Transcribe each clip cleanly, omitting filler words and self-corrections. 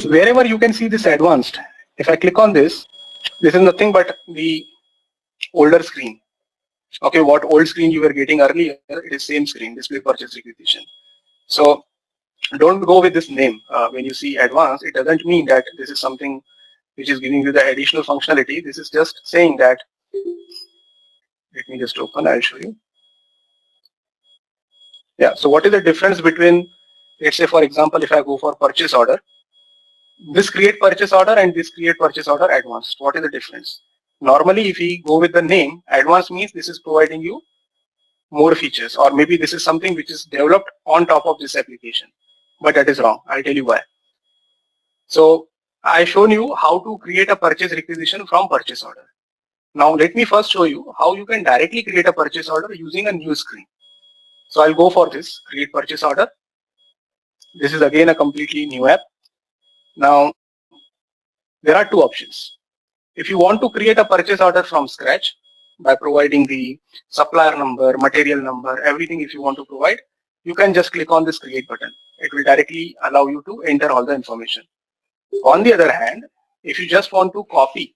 Wherever you can see this advanced, if I click on this is nothing but the older screen. Okay, what old screen you were getting earlier, it is same screen, display purchase requisition. So don't go with this name. When you see advanced, it doesn't mean that this is something which is giving you the additional functionality. This is just saying that, let me just open, I'll show you. Yeah, so what is the difference between, let's say for example, if I go for purchase order, this create purchase order and this create purchase order advanced. What is the difference? Normally, if we go with the name, advanced means this is providing you more features, or maybe this is something which is developed on top of this application. But that is wrong. I'll tell you why. So I shown you how to create a purchase requisition from purchase order. Now let me first show you how you can directly create a purchase order using a new screen. So I'll go for this, create purchase order. This is again a completely new app. Now there are two options. If you want to create a purchase order from scratch by providing the supplier number, material number, everything if you want to provide, you can just click on this create button. It will directly allow you to enter all the information. On the other hand, if you just want to copy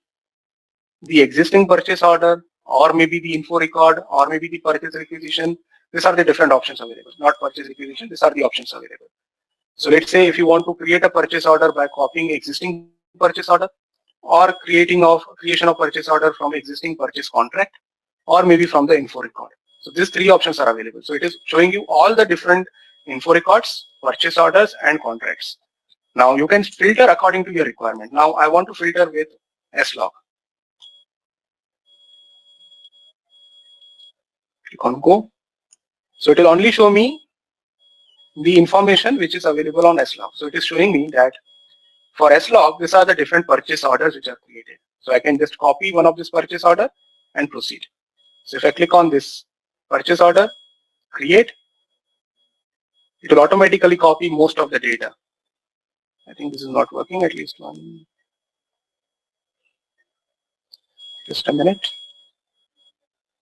the existing purchase order or maybe the info record or maybe the purchase requisition, these are the different options available. Not purchase requisition, these are the options available. So let's say if you want to create a purchase order by copying existing purchase order or creation of purchase order from existing purchase contract or maybe from the info record. So these three options are available. So it is showing you all the different info records, purchase orders and contracts. Now you can filter according to your requirement. Now I want to filter with slog. Click on go. So it will only show me the information which is available on slog. So it is showing me that for slog, these are the different purchase orders which are created. So I can just copy one of this purchase order and proceed. So if I click on this purchase order, create, it will automatically copy most of the data. I think this is not working, at least one. Just a minute.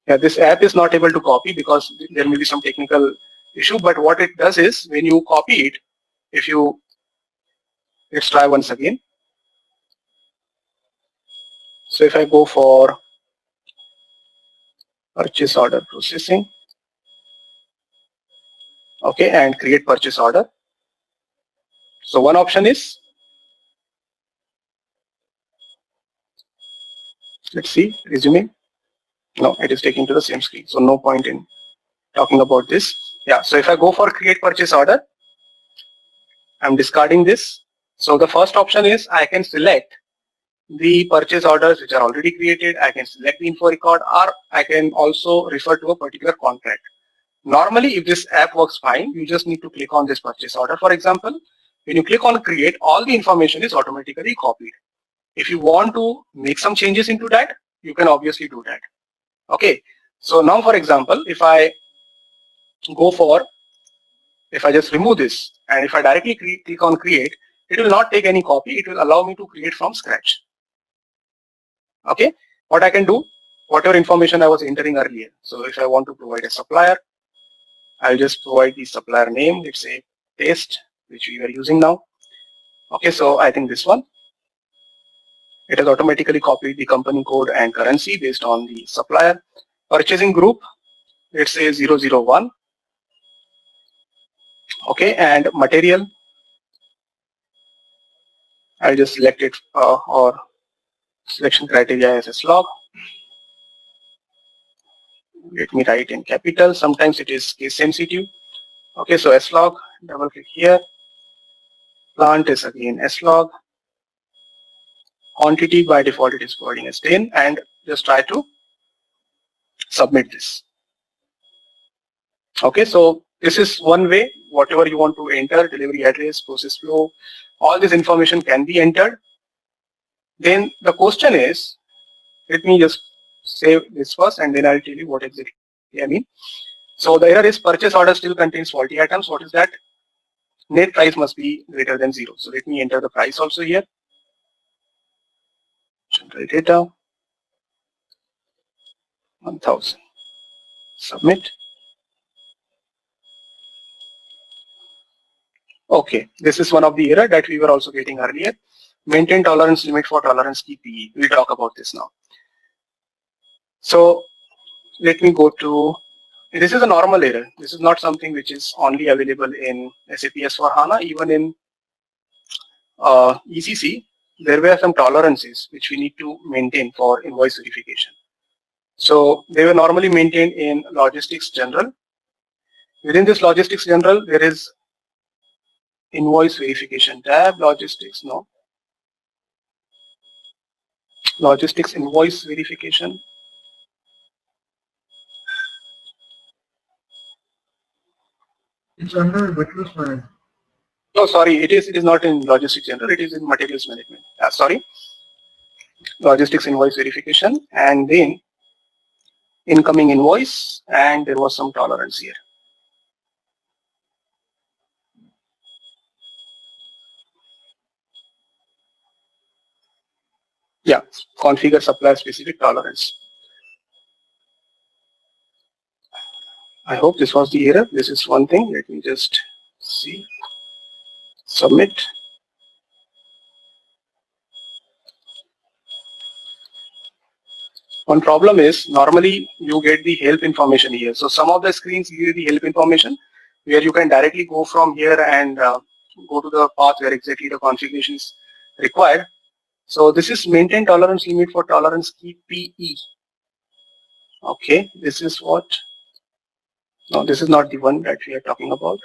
Yeah, this app is not able to copy because there may be some technical issue, but what it does is when you copy it, if you, let's try once again. So if I go for purchase order processing, okay, and create purchase order. So one option is, let's see, resume. No, it is taking to the same screen. So no point in talking about this. Yeah, so if I go for create purchase order, I'm discarding this. So the first option is I can select the purchase orders which are already created. I can select the info record, or I can also refer to a particular contract. Normally, if this app works fine, you just need to click on this purchase order. For example, when you click on create, all the information is automatically copied. If you want to make some changes into that, you can obviously do that. Okay. So now, for example, if I just remove this and if I directly click on create, it will not take any copy. It will allow me to create from scratch. Okay. What I can do, whatever information I was entering earlier. So if I want to provide a supplier, I'll just provide the supplier name. Let's say taste, which we are using now. Okay. So I think this one, it has automatically copied the company code and currency based on the supplier. Purchasing group, let's say 001. Okay, and material, I'll just select it or selection criteria as a slog. Let me write in capital. Sometimes it is case sensitive. Okay, so slog, double click here. Plant is again slog. Quantity by default it is providing as 10, and just try to submit this. Okay, so this is one way. Whatever you want to enter, delivery address, process flow, all this information can be entered. Then the question is, let me just save this first and then I'll tell you what exactly I mean. So the error is purchase order still contains faulty items. What is that? Net price must be greater than 0. So let me enter the price also here. General data, 1000. Submit. Okay, this is one of the error that we were also getting earlier. Maintain tolerance limit for tolerance key PE. We'll talk about this now. So let me go to, this is a normal error. This is not something which is only available in SAP S/4HANA. Even in ECC, there were some tolerances which we need to maintain for invoice verification. So they were normally maintained in Logistics General. Within this Logistics General, there is invoice verification tab, logistics, no. Logistics invoice verification. It's under materials management. No, sorry, it is not in Logistics General, it is in Materials Management. Sorry, Logistics invoice verification, and then incoming invoice, and there was some tolerance here. Yeah, configure supplier specific tolerance. I hope this was the error. This is one thing. Let me just see. Submit. One problem is normally you get the help information here. So some of the screens give you the help information where you can directly go from here and go to the path where exactly the configuration is required. So this is maintain tolerance limit for tolerance key PE. Okay, this is what? No, this is not the one that we are talking about.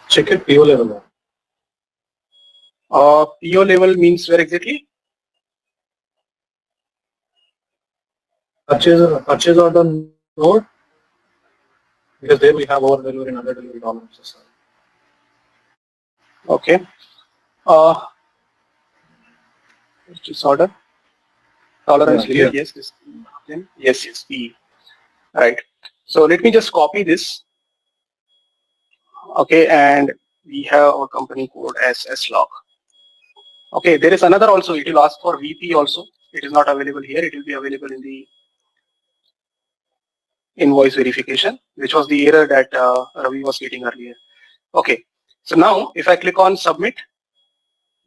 Check it PO level. PO level means where exactly? Purchase order node, because there we have over delivery and under delivery tolerances. Okay. Purchase order. Tolerance limit, yes. Yes, PE. Right. So let me just copy this. Okay, and we have our company code as slog. Okay, there is another also. It will ask for VP also. It is not available here. It will be available in the invoice verification, which was the error that Ravi was getting earlier. Okay, so now if I click on submit,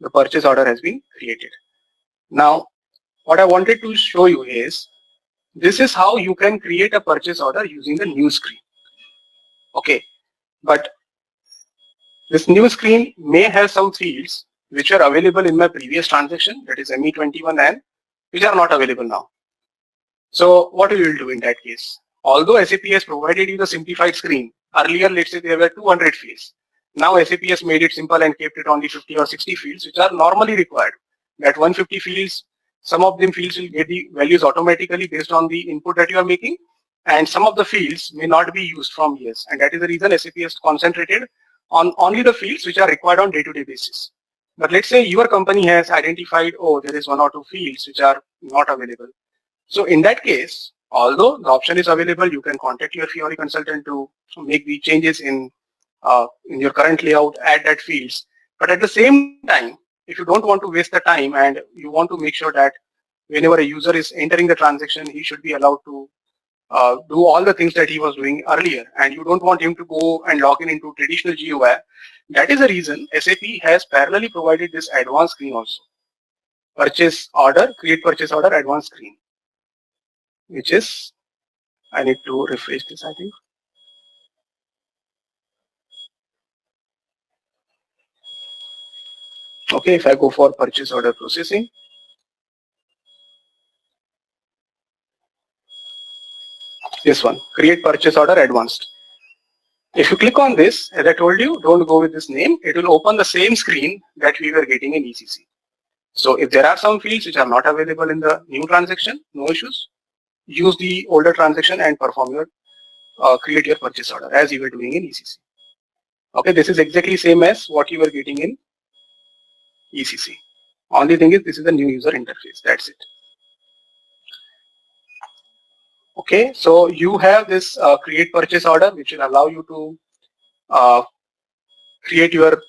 the purchase order has been created. Now, what I wanted to show you is this is how you can create a purchase order using the new screen. Okay, but this new screen may have some fields which are available in my previous transaction, that is ME21, and which are not available now. So what we will do in that case? Although SAP has provided you the simplified screen, earlier let's say there were 200 fields. Now SAP has made it simple and kept it only 50 or 60 fields which are normally required. That 150 fields, some of them fields will get the values automatically based on the input that you are making, and some of the fields may not be used from years, and that is the reason SAP has concentrated on only the fields which are required on day-to-day basis. But let's say your company has identified, oh, there is one or two fields which are not available. So in that case, although the option is available, you can contact your Fiori consultant to make the changes in your current layout, add that fields. But at the same time, if you don't want to waste the time and you want to make sure that whenever a user is entering the transaction, he should be allowed to do all the things that he was doing earlier, and you don't want him to go and log in into traditional GUI, that is the reason SAP has parallelly provided this advanced screen also. Purchase order, create purchase order, advanced screen, which is, I need to refresh this, I think. Okay, if I go for purchase order processing, this one, create purchase order advanced. If you click on this, as I told you, don't go with this name. It will open the same screen that we were getting in ECC. So if there are some fields which are not available in the new transaction, no issues. Use the older transaction and perform your, create your purchase order as you were doing in ECC. Okay, this is exactly same as what you were getting in ECC. Only thing is this is the new user interface. That's it. Okay, so you have this create purchase order which will allow you to create your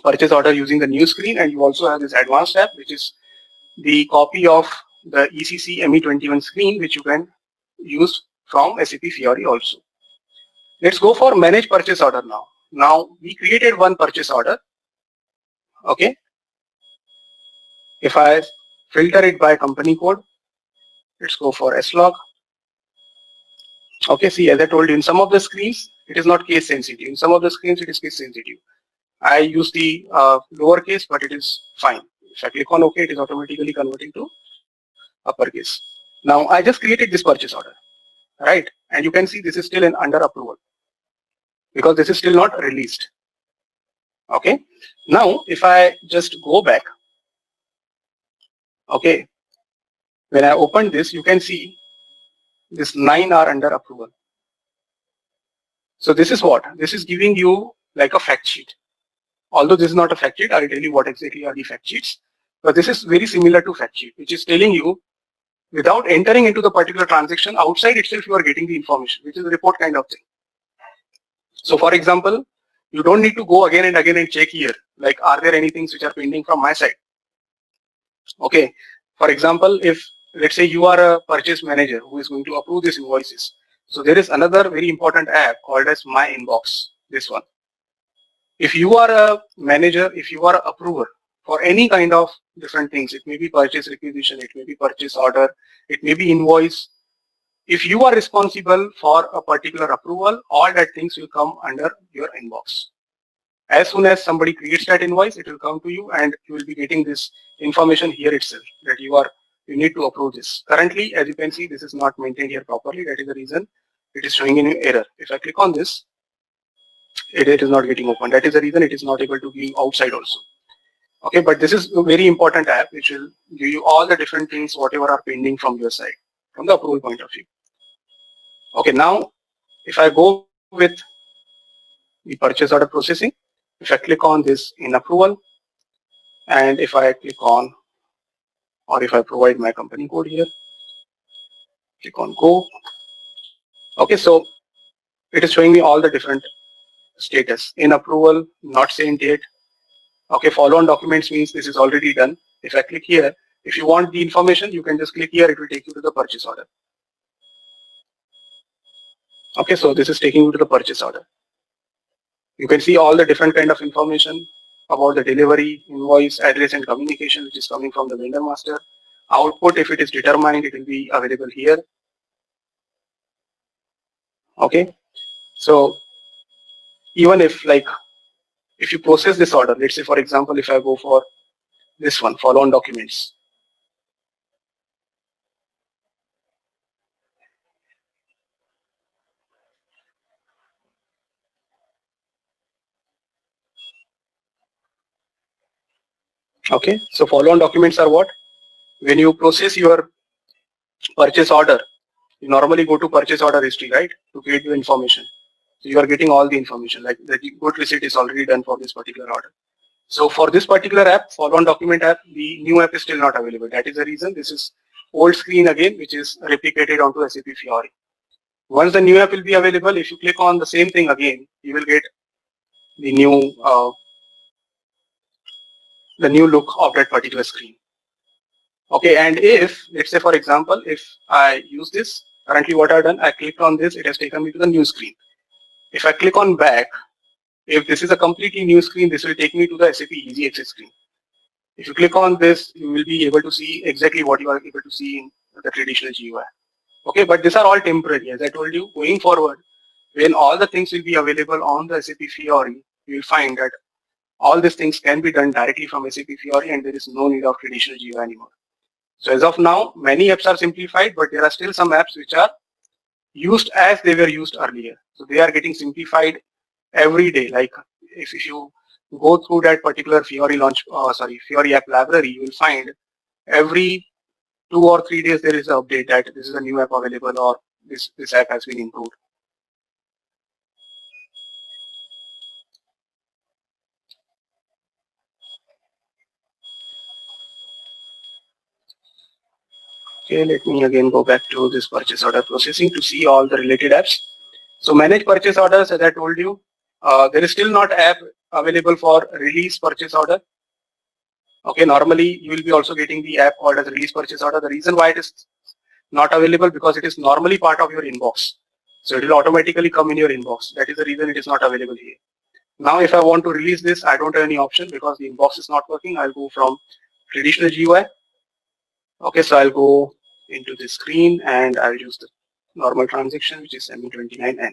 purchase order using the new screen, and you also have this advanced app, which is the copy of the ECC ME21 screen, which you can use from SAP Fiori also. Let's go for manage purchase order now. Now we created one purchase order. Okay. If I filter it by company code, let's go for slog. Okay, see, as I told you, in some of the screens, it is not case sensitive. In some of the screens, it is case sensitive. I use the lower case, but it is fine. If I click on OK, it is automatically converting to uppercase. Now I just created this purchase order, right? And you can see this is still under approval because this is still not released. Okay. Now if I just go back, okay, when I open this, you can see this 9 are under approval. So this is what? This is giving you like a fact sheet. Although this is not a fact sheet, I'll tell you what exactly are the fact sheets. But this is very similar to fact sheet, which is telling you without entering into the particular transaction, outside itself you are getting the information, which is a report kind of thing. So for example, you don't need to go again and again and check here, like are there any things which are pending from my side? Okay. For example, if let's say you are a purchase manager who is going to approve these invoices. So there is another very important app called as My Inbox, this one. If you are a manager, if you are an approver for any kind of different things, it may be purchase requisition, it may be purchase order, it may be invoice. If you are responsible for a particular approval, all that things will come under your inbox. As soon as somebody creates that invoice, it will come to you and you will be getting this information here itself that you need to approve this. Currently, as you can see, this is not maintained here properly. That is the reason it is showing an error. If I click on this, it is not getting open. That is the reason it is not able to give outside also. Okay, but this is a very important app which will give you all the different things, whatever are pending from your side, from the approval point of view. Okay, now if I go with the purchase order processing, if I click on this in approval, and if I click on, or if I provide my company code here, click on go. Okay, so it is showing me all the different status in approval, not sent yet. Okay, follow on documents means this is already done. If I click here, if you want the information, you can just click here, it will take you to the purchase order. Okay, so this is taking you to the purchase order. You can see all the different kind of information about the delivery, invoice, address and communication which is coming from the vendor master. Output, if it is determined, it will be available here. Okay, so even if if you process this order, let's say for example, if I go for this one, follow on documents. Okay, so follow on documents are what? When you process your purchase order, you normally go to purchase order history, right? To get the information. So you are getting all the information, like the good receipt is already done for this particular order. So for this particular app, follow on document app, the new app is still not available. That is the reason this is old screen again, which is replicated onto SAP Fiori. Once the new app will be available, if you click on the same thing again, you will get the new look of that particular screen. Okay, and if, let's say for example, if I use this, currently what I've done, I clicked on this, it has taken me to the new screen. If I click on back, if this is a completely new screen, this will take me to the SAP Easy Access screen. If you click on this, you will be able to see exactly what you are able to see in the traditional GUI. Okay, but these are all temporary. As I told you, going forward, when all the things will be available on the SAP Fiori, you will find that all these things can be done directly from SAP Fiori and there is no need of traditional GUI anymore. So as of now, many apps are simplified, but there are still some apps which are used as they were used earlier. So they are getting simplified every day. Like if you go through that particular Fiori Fiori app library, you will find every 2 or 3 days there is an update that this is a new app available or this app has been improved. Okay, let me again go back to this purchase order processing to see all the related apps. So manage purchase orders, as I told you, there is still not app available for release purchase order. Okay, normally you will be also getting the app called as release purchase order. The reason why it is not available because it is normally part of your inbox. So it will automatically come in your inbox. That is the reason it is not available here. Now if I want to release this, I don't have any option because the inbox is not working. I'll go from traditional GUI. Okay, so I'll go into the screen and I'll use the normal transaction, which is ME29N.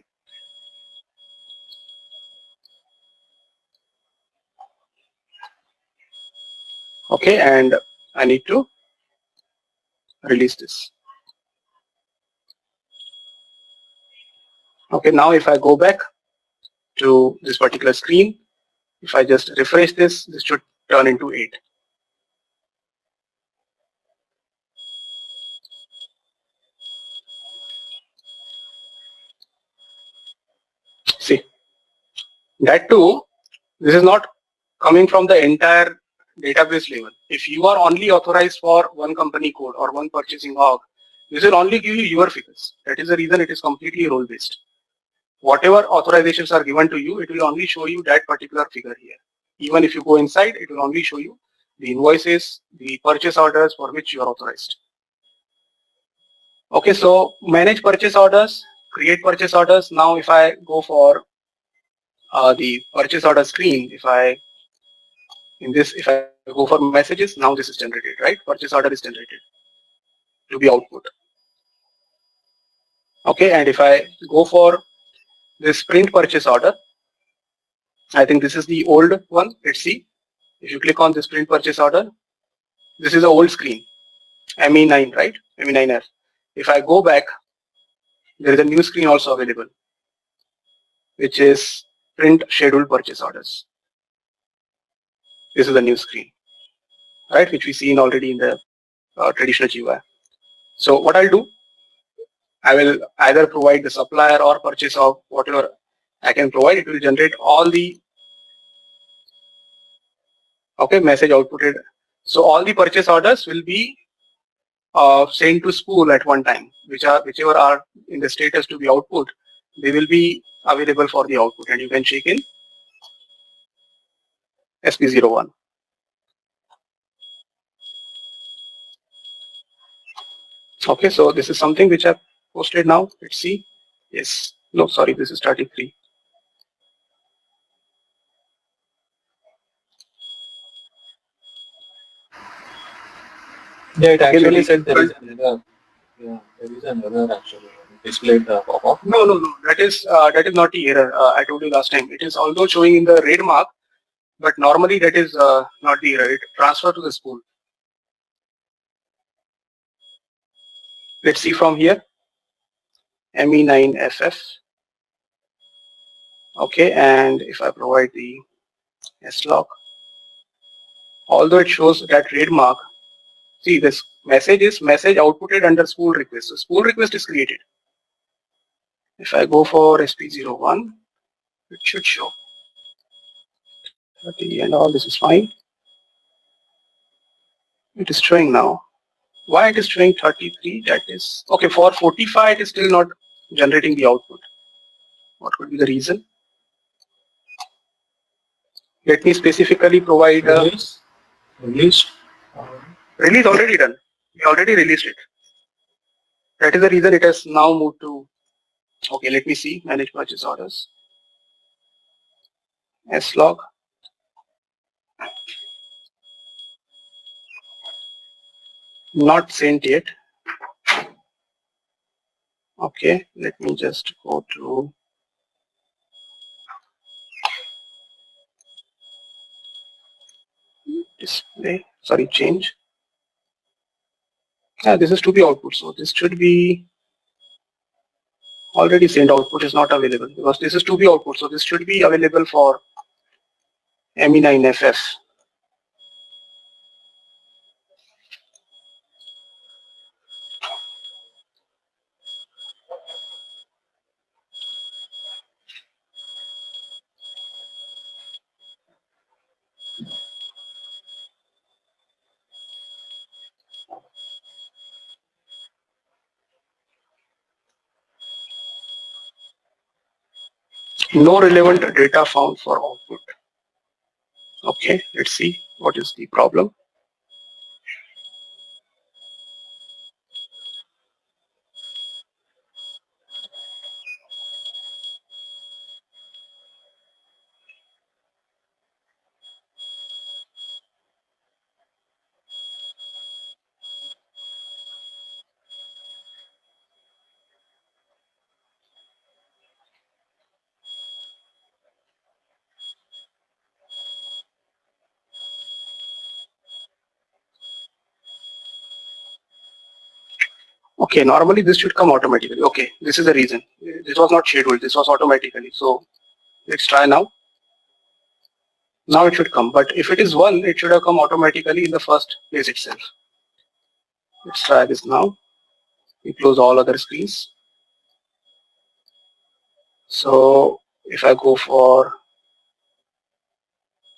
Okay, and I need to release this. Okay, now if I go back to this particular screen, if I just refresh this, this should turn into 8. See, that too, this is not coming from the entire database level. If you are only authorized for one company code or one purchasing org, this will only give you your figures. That is the reason it is completely role based. Whatever authorizations are given to you, it will only show you that particular figure here. Even if you go inside, it will only show you the invoices, the purchase orders for which you are authorized. Okay, so manage purchase orders, create purchase orders. Now if I go for the purchase order screen, if I go for messages, now this is generated, right? Purchase order is generated to be output. Okay, and if I go for this print purchase order, I think this is the old one. Let's see. If you click on this print purchase order, this is the old screen, ME9, right? ME9F. If I go back, there is a new screen also available, which is print scheduled purchase orders. This is the new screen, right? Which we seen already in the traditional GUI. So what I'll do, I will either provide the supplier or purchase of whatever I can provide. It will generate all the message outputted. So all the purchase orders will be sent to spool at one time, whichever are in the status to be output, they will be available for the output, and you can check in SP01. Okay, so this is something which I've posted now. Let's see. Yes. No, sorry, this is 33. Yeah, it Okay, actually maybe. said there is an error. Yeah, there is an error actually. Displayed the pop-up. No, that is not the error. I told you last time. It is although showing in the red mark, but normally that is not the error. It transfer to the spool. Let's see from here. ME9FF. Okay, and if I provide the slog, although it shows that red mark, see this message is message outputted under spool request. So spool request is created. If I go for SP01, it should show 30 and all this is fine. It is showing now. Why it is showing 33? That is okay. For 45, it is still not generating the output. What could be the reason? Let me specifically provide Release. release already done. We already released it. That is the reason it has now moved to. Okay, let me see. Manage purchase orders. slog. Not sent yet. Okay, let me just go to display. Sorry, change. Yeah, this is to be output. So this should be already sent. Output is not available because this is to be output. So this should be available for ME9FF. No relevant data found for output. Okay, let's see what is the problem. Okay, normally this should come automatically. Okay, this is the reason. This was not scheduled, this was automatically. So let's try now. Now it should come, but if it is 1, it should have come automatically in the first place itself. Let's try this now. We close all other screens. So if I go for,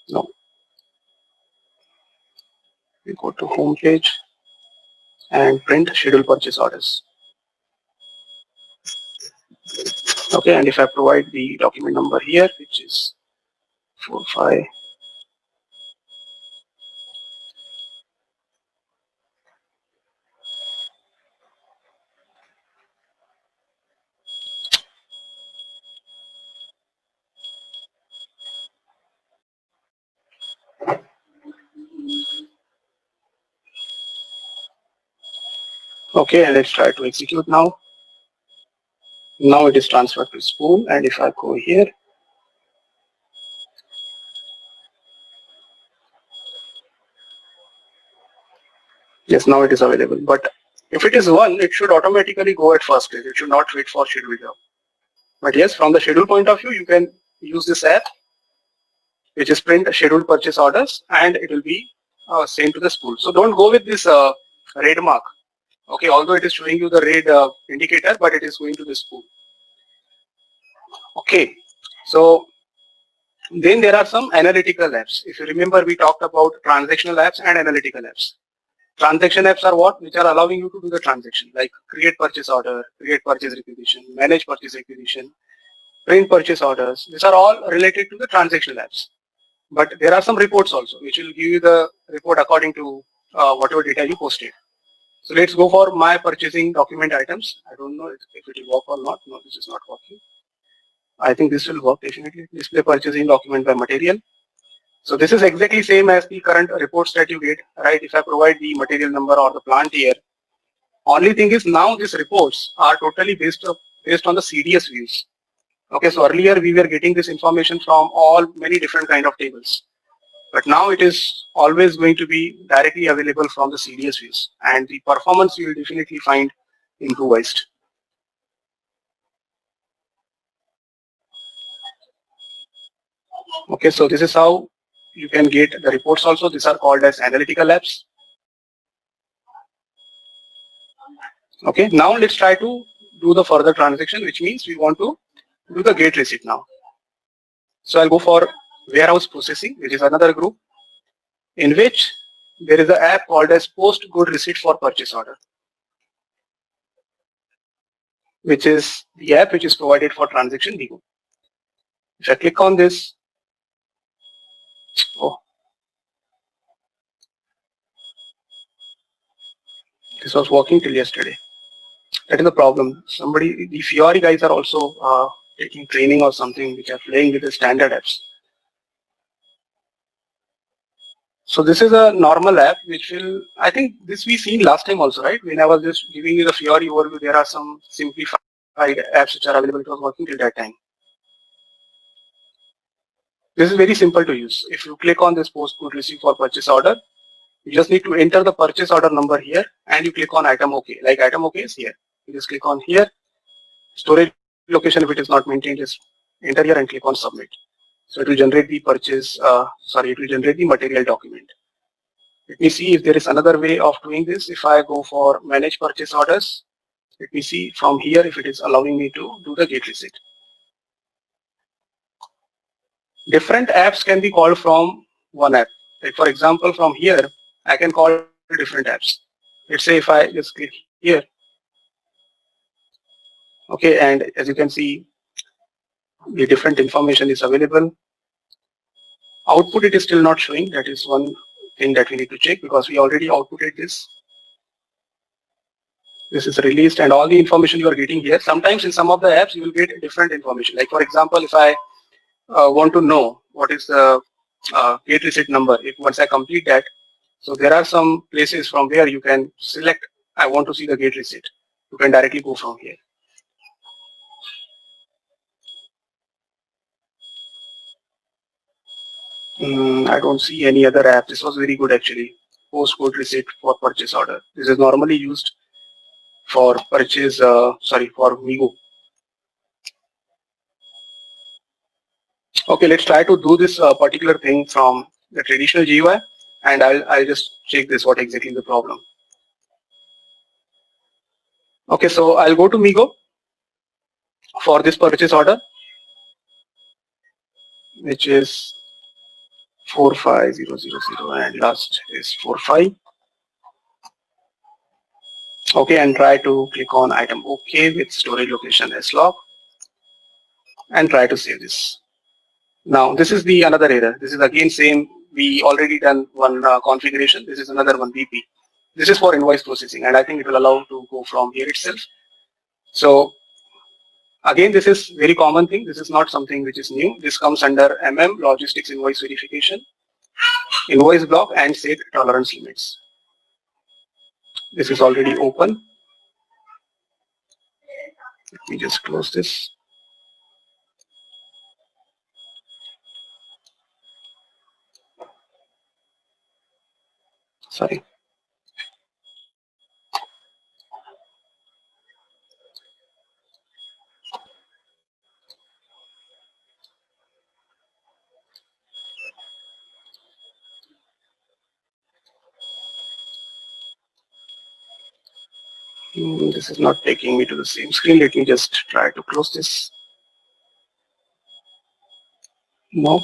no, we go to home page and print schedule purchase orders. Okay, and if I provide the document number here, which is 45, okay, and let's try to execute now. Now it is transferred to spool, and if I go here, yes, now it is available. But if it is 1, it should automatically go at first place. It should not wait for schedule job. But yes, from the schedule point of view, you can use this app, which is print scheduled purchase orders, and it will be sent to the spool. So don't go with this red mark. Okay, although it is showing you the red indicator, but it is going to the spool. Okay, so then there are some analytical apps. If you remember, we talked about transactional apps and analytical apps. Transaction apps are what? Which are allowing you to do the transaction, like create purchase order, create purchase requisition, manage purchase requisition, print purchase orders. These are all related to the transactional apps. But there are some reports also, which will give you the report according to whatever data you posted. So let's go for my purchasing document items. I don't know if it will work or not. No, this is not working. I think this will work definitely. Display purchasing document by material. So this is exactly same as the current reports that you get, right? If I provide the material number or the plant year, only thing is now these reports are totally based on the CDS views. Okay, so earlier we were getting this information from all many different kind of tables, but now it is always going to be directly available from the CDS views, and the performance you will definitely find improvised. Okay, so this is how you can get the reports also. These are called as analytical apps. Okay, now let's try to do the further transaction, which means we want to do the get receipt now. So I'll go for warehouse processing, which is another group in which there is an app called as post good receipt for purchase order, which is the app which is provided for transaction Vigo. If I click on this, oh, this was working till yesterday. That is the problem. Somebody, the Fiori guys are also taking training or something, which are playing with the standard apps. So this is a normal app which will, I think this we seen last time also, right? When I was just giving you the Fiori overview, there are some simplified apps which are available. It was working till that time. This is very simple to use. If you click on this post good receipt for purchase order, you just need to enter the purchase order number here and you click on item OK. Like item OK is here. You just click on here. Storage location, if it is not maintained, just enter here and click on submit. So it will generate the purchase, it will generate the material document. Let me see if there is another way of doing this. If I go for manage purchase orders, let me see from here if it is allowing me to do the get receipt. Different apps can be called from one app. Like for example, from here, I can call different apps. Let's say if I just click here, okay, and as you can see, the different information is available. Output it is still not showing. That is one thing that we need to check because we already outputted this. This is released and all the information you are getting here. Sometimes in some of the apps you will get different information. Like for example, if I want to know what is the gate receipt number, if once I complete that, so there are some places from where you can select I want to see the gate receipt. You can directly go from here. I don't see any other app. This was very good actually. Postcode receipt for purchase order. This is normally used for purchase, for Migo. Okay, let's try to do this particular thing from the traditional GUI, and I'll just check this what exactly the problem. Okay, so I'll go to Migo for this purchase order, which is 45000 and last is 45. Okay, and try to click on item OK with storage location slog and try to save this. Now this is the another error. This is again same. We already done one configuration. This is another one BP. This is for invoice processing, and I think it will allow to go from here itself. So again, this is very common thing. This is not something which is new. This comes under MM, logistics invoice verification, invoice block, and set tolerance limits. This is already open. Let me just close this. Sorry. This is not taking me to the same screen. Let me just try to close this. No.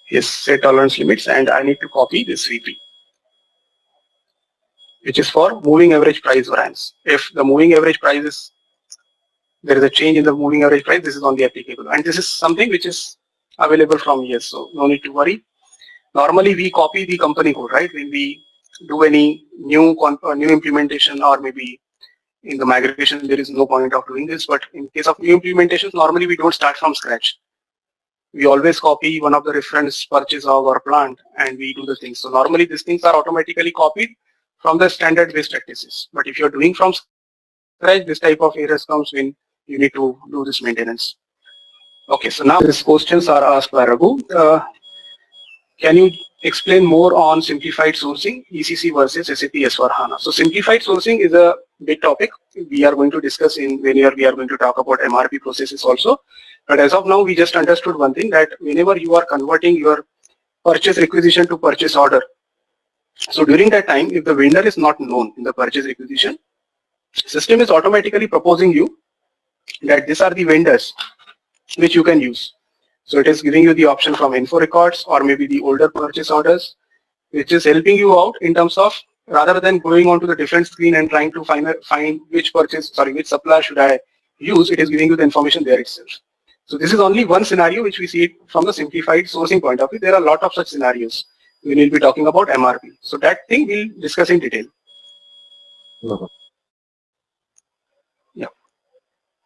Yes, set tolerance limits, and I need to copy this VP, which is for moving average price variance. If the moving average price is, there is a change in the moving average price, this is only applicable. And this is something which is available from here, so no need to worry. Normally we copy the company code, right? When we do any new implementation or maybe in the migration, there is no point of doing this. But in case of new implementations, normally we don't start from scratch. We always copy one of the reference purchase org or plant and we do the things. So normally these things are automatically copied from the standard best practices. But if you're doing from scratch, this type of errors comes when you need to do this maintenance. Okay, so now these questions are asked by Raghu. Can you explain more on simplified sourcing, ECC versus SAP S/4HANA? So simplified sourcing is a big topic. We are going to discuss whenever we are going to talk about MRP processes also. But as of now, we just understood one thing, that whenever you are converting your purchase requisition to purchase order, so during that time, if the vendor is not known in the purchase requisition, system is automatically proposing you that these are the vendors which you can use. So it is giving you the option from info records or maybe the older purchase orders, which is helping you out in terms of, rather than going onto the different screen and trying to find which supplier should I use, it is giving you the information there itself. So this is only one scenario which we see it from the simplified sourcing point of view. There are a lot of such scenarios. We will be talking about MRP. So that thing we'll discuss in detail. Yeah.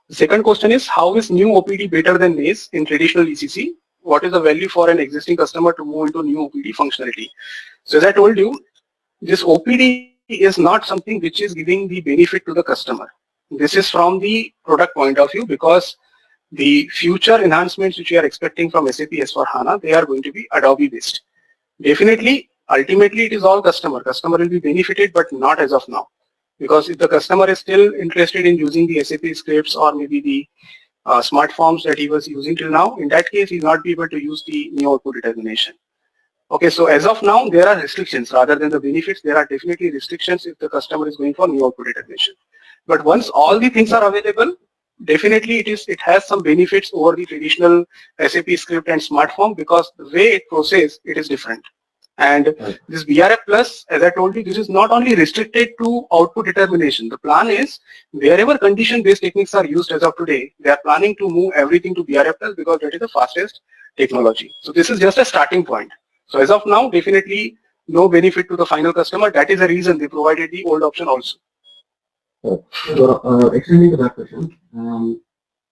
The second question is, how is new OPD better than NACE in traditional ECC? What is the value for an existing customer to move into new OPD functionality? So as I told you, this OPD is not something which is giving the benefit to the customer. This is from the product point of view, because the future enhancements which we are expecting from SAP S/4HANA, they are going to be Adobe based. Definitely, ultimately it is all customer. Customer will be benefited, but not as of now. Because if the customer is still interested in using the SAP scripts or maybe the smart forms that he was using till now, in that case, he will not be able to use the new output determination. Okay, so as of now, there are restrictions rather than the benefits. There are definitely restrictions if the customer is going for new output determination. But once all the things are available, definitely it has some benefits over the traditional SAP script and smart form, because the way it processes, it is different. And Right. this BRF plus, as I told you, this is not only restricted to output determination. The plan is wherever condition-based techniques are used as of today, they are planning to move everything to BRF plus because that is the fastest technology. So this is just a starting point. So as of now, definitely no benefit to the final customer. That is the reason they provided the old option also. So, extending to that question,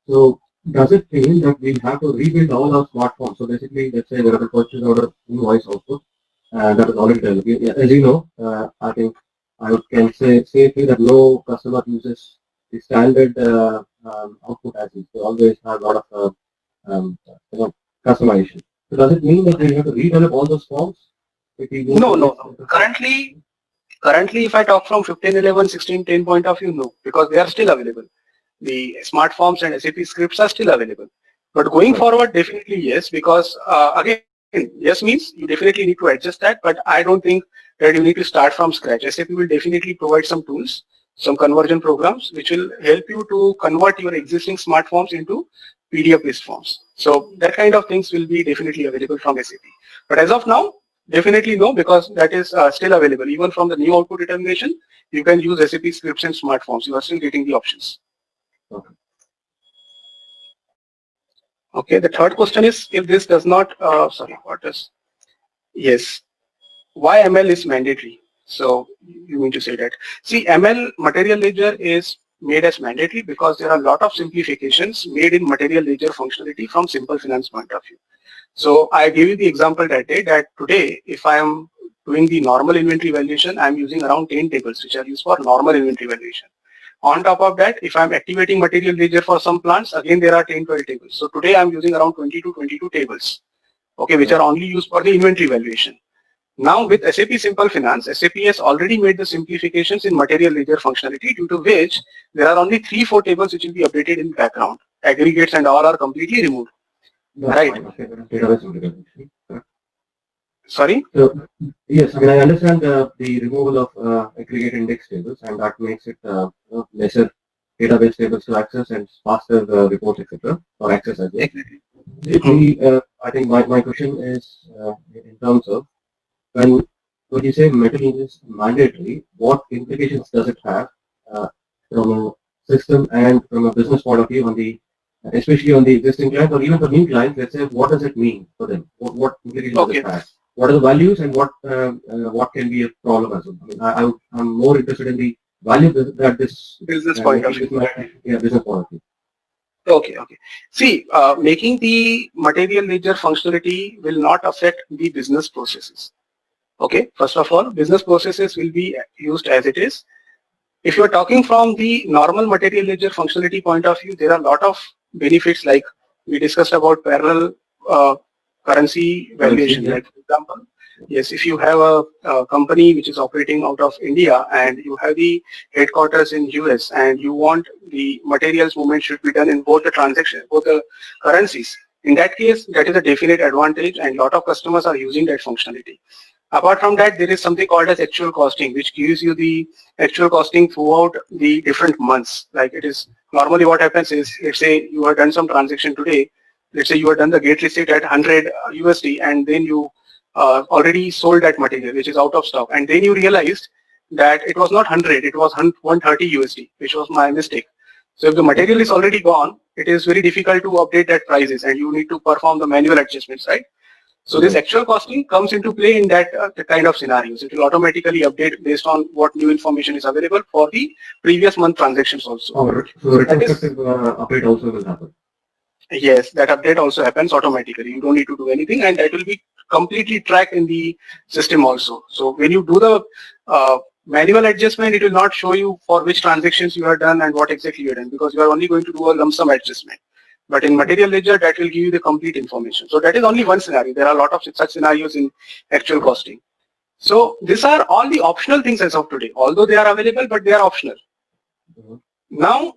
so does it mean that we have to rebuild all our smartphones? So basically, let's say there is a purchase order invoice output that is already developed. As you know, I think I can say safely that no customer uses the standard output as is. They always have a lot of customization. So does it mean that we have to redevelop all those forms? If we move No, to no, this, no. Currently, if I talk from 15, 11, 16, 10 point of view, no, because they are still available. The smart forms and SAP scripts are still available. But going forward, definitely yes, because again, yes means you definitely need to adjust that, but I don't think that you need to start from scratch. SAP will definitely provide some tools, some conversion programs, which will help you to convert your existing smart forms into PDF-based forms. So that kind of things will be definitely available from SAP. But as of now, definitely no, because that is still available. Even from the new output determination, you can use SAP scripts and smart forms. You are still getting the options. Okay. Okay, the third question is if this does not, sorry, what is, yes, why ML is mandatory? So you mean to say that. See, ML material ledger is made as mandatory because there are a lot of simplifications made in material ledger functionality from simple finance point of view. So I gave you the example that day that today, if I am doing the normal inventory valuation, I'm using around 10 tables, which are used for normal inventory valuation. On top of that, if I'm activating material ledger for some plants, again, there are 10, 12 tables. So today I'm using around 20 to 22 tables, okay, which are only used for the inventory valuation. Now with SAP Simple Finance, SAP has already made the simplifications in material ledger functionality, due to which there are only 3-4 tables which will be updated in background. Aggregates and all are completely removed. That's Right. fine. Okay, database integration. Sorry? So, yes, I mean, I understand the removal of aggregate index tables, and that makes it lesser database tables to access and faster reports, etc., or access as well. Exactly. I think my question is in terms of when you say metal is mandatory, what implications does it have from a system and from a business point of view on the, especially on the existing clients or even for new clients? Let's say, what does it mean for them? What implications does Okay. it have? What are the values and what can be a problem as well? I mean, I'm more interested in the value that this Business point of making view. this business point of view. Okay, okay. See, making the material ledger functionality will not affect the business processes. Okay, first of all, business processes will be used as it is. If you are talking from the normal material ledger functionality point of view, there are a lot of benefits, like we discussed about parallel currency valuation. Yeah. Like for example, yes, if you have a company which is operating out of India and you have the headquarters in US and you want the materials movement should be done in both the transactions, both the currencies. In that case, that is a definite advantage and a lot of customers are using that functionality. Apart from that, there is something called as actual costing, which gives you the actual costing throughout the different months. Like it is normally what happens is, let's say you have done some transaction today, let's say you have done the gate receipt at 100 USD and then you already sold that material, which is out of stock. And then you realized that it was not 100, it was 130 USD, which was my mistake. So if the material is already gone, it is very difficult to update that prices and you need to perform the manual adjustments, right? So this actual costing comes into play in that kind of scenarios. It will automatically update based on what new information is available for the previous month transactions also. So retrospective update also will happen. Yes, that update also happens automatically. You don't need to do anything, and that will be completely tracked in the system also. So when you do the manual adjustment, it will not show you for which transactions you have done and what exactly you have done, because you are only going to do a lump sum adjustment. But in material ledger, that will give you the complete information. So that is only one scenario. There are a lot of such scenarios in actual costing. So these are all the optional things as of today, although they are available, but they are optional. Now,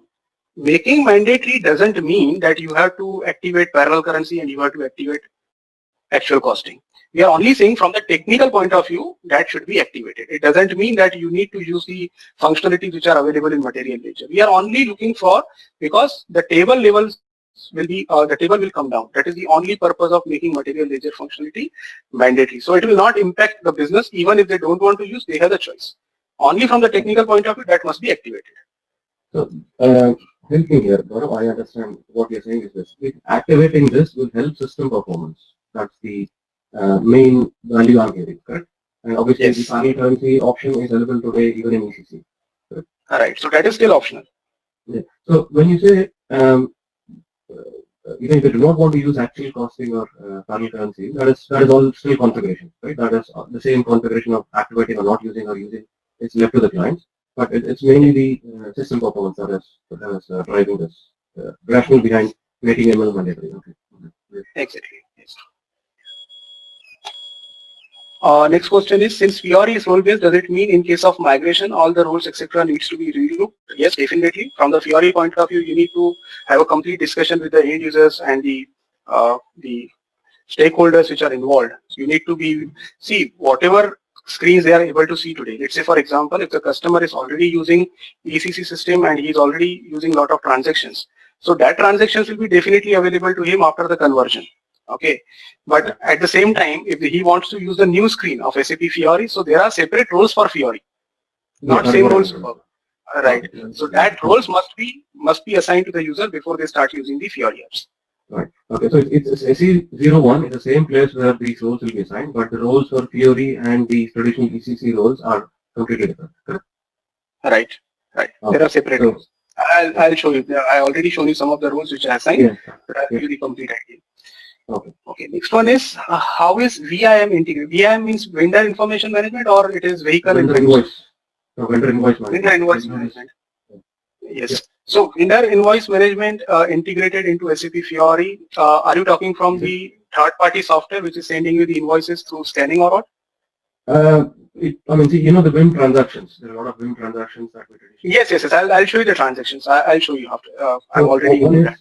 making mandatory doesn't mean that you have to activate parallel currency and you have to activate actual costing. We are only saying from the technical point of view that should be activated. It doesn't mean that you need to use the functionalities which are available in material ledger. We are only looking for, because the table levels will be, the table will come down. That is the only purpose of making material ledger functionality mandatory. So it will not impact the business. Even if they don't want to use, they have the choice. Only from the technical point of view, that must be activated. So, help me here, Gaurav. I understand what you're saying is this. Activating this will help system performance. That's the main value I'm getting, correct? And obviously, Yes. the parallel currency option is available today even in ECC. All right. So that is still optional. Yeah. So when you say even if you do not want to use actual costing or parallel currency, that is all still configuration, right? That is the same configuration of activating or not using or using. It's left to the clients, but it's mainly the system performance that is driving this rationale behind making ML mandatory. Okay. Exactly. Yes. Next question is, since Fiori is role-based, does it mean in case of migration, all the roles, etc. needs to be relooked? Yes, definitely. From the Fiori point of view, you need to have a complete discussion with the end users and the stakeholders which are involved. You need to see whatever screens they are able to see today. Let's say, for example, if the customer is already using ECC system and he is already using a lot of transactions, so that transactions will be definitely available to him after the conversion. Okay, but at the same time, if he wants to use the new screen of SAP Fiori, so there are separate roles for Fiori, not same roles for. Right. So that roles must be assigned to the user before they start using the Fiori apps. Right. Okay. So it's SE01 is the same place where these roles will be assigned, but the roles for Fiori and the traditional ECC roles are completely different. Correct? Right. Right. Okay. There are separate roles. I'll show you. I already shown you some of the roles which are assigned, Yeah. but I'll give you the complete idea. Okay. Okay. Next one is how is VIM integrated? VIM means vendor information management, or it is vehicle vendor invoice. No, vendor invoice management. Vendor invoice management. Yes. Yeah. So vendor invoice management integrated into SAP Fiori. Are you talking from the third-party software which is sending you the invoices through scanning or what? I mean, see, you know the VIM transactions. There are a lot of VIM transactions that we traditionally. Yes. I'll show you the transactions. I'll show you after. I'm already into that.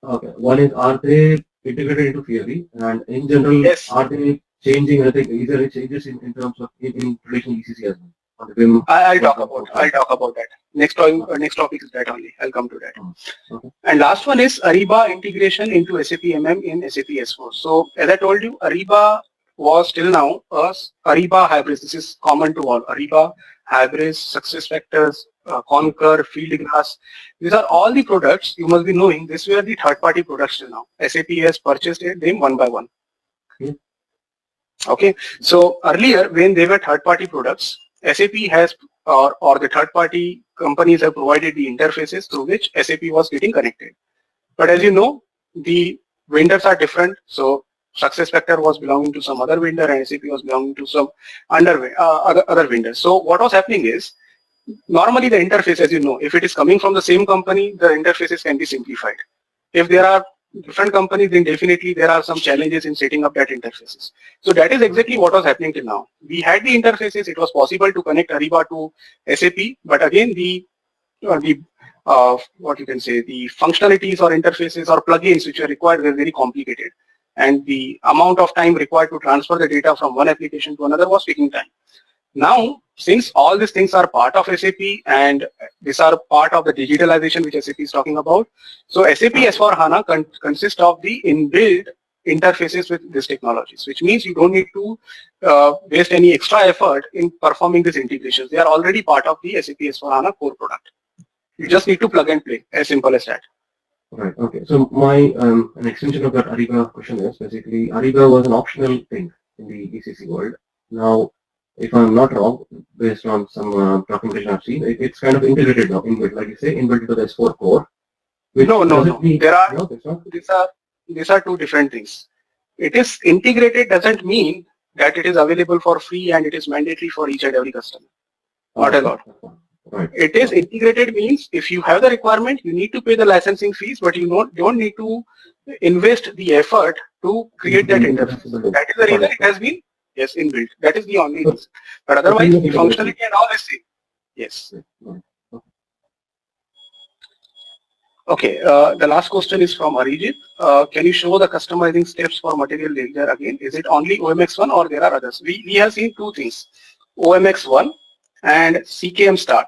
Okay. One is, are they integrated into Fiori? And in general, yes. Are they changing anything? Either it changes in terms of in traditional ECC as well. On the VIM. I'll talk about that. Next topic is that only. I'll come to that. Okay. And last one is Ariba integration into SAP MM in SAP S4. So as I told you, Ariba was till now Ariba Hybris. This is common to all. Ariba, Hybris, SuccessFactors, Concur, Fieldglass. These are all the products you must be knowing. These were the third-party products till now. SAP has purchased them one by one. Okay. So earlier, when they were third-party products, SAP has or the third-party companies have provided the interfaces through which SAP was getting connected. But as you know, the vendors are different. So SuccessFactors was belonging to some other vendor and SAP was belonging to some other vendors. So what was happening is, normally the interface, as you know, if it is coming from the same company, the interfaces can be simplified. If there are different companies, then definitely there are some challenges in setting up that interfaces. So that is exactly what was happening till now. We had the interfaces, it was possible to connect Ariba to SAP, but again what you can say, the functionalities or interfaces or plugins which are required were very complicated. And the amount of time required to transfer the data from one application to another was taking time. Now, since all these things are part of SAP and these are part of the digitalization which SAP is talking about, so SAP S/4HANA consists of the inbuilt interfaces with these technologies, which means you don't need to waste any extra effort in performing these integrations. They are already part of the SAP S/4HANA core product. You just need to plug and play, as simple as that. Right. Okay. So my an extension of that Ariba question is basically Ariba was an optional thing in the ECC world. Now, if I'm not wrong, based on some documentation I've seen, it's kind of integrated now, inbuilt, like you say, inbuilt into the S4 core. No. These are two different things. It is integrated doesn't mean that it is available for free and it is mandatory for each and every customer. Not at all. Right. It is integrated means if you have the requirement, you need to pay the licensing fees, but you don't need to invest the effort to create that interface. That is the reason it has been inbuilt. That is the only reason. But otherwise, the functionality and all is same. Yes. Okay. The last question is from Arijit. Can you show the customizing steps for material ledger again? Is it only OMX1 or there are others? We have seen two things, OMX1 and CKM start.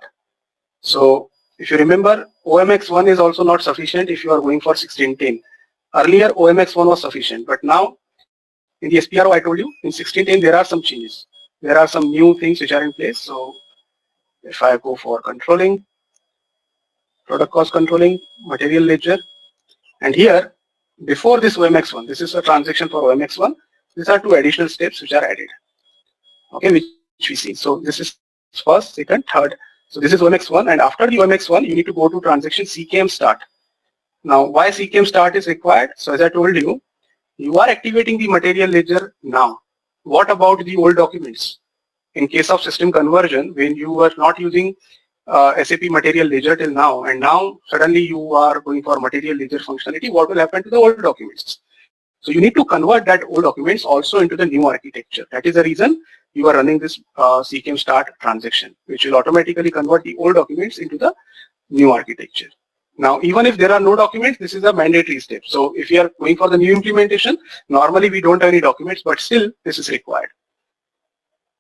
So if you remember, OMX1 is also not sufficient if you are going for 1610. Earlier OMX1 was sufficient, but now in the SPRO I told you in 1610 there are some changes. There are some new things which are in place. So if I go for controlling, product cost controlling, material ledger, and here before this OMX1, this is a transaction for OMX1. These are two additional steps which are added. Okay, which we see. So this is first, second, third. So this is OMX1, and after the OMX1, you need to go to transaction CKM start. Now, why CKM start is required? So as I told you, you are activating the material ledger now. What about the old documents? In case of system conversion, when you were not using SAP material ledger till now, and now suddenly you are going for material ledger functionality, what will happen to the old documents? So you need to convert that old documents also into the new architecture. That is the reason you are running this CKM start transaction, which will automatically convert the old documents into the new architecture. Now, even if there are no documents, this is a mandatory step. So if you are going for the new implementation, normally we don't have any documents, but still this is required.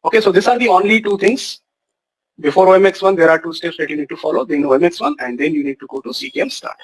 Okay, so these are the only two things. Before OMX1, there are two steps that you need to follow. Then OMX1, and then you need to go to CKM start.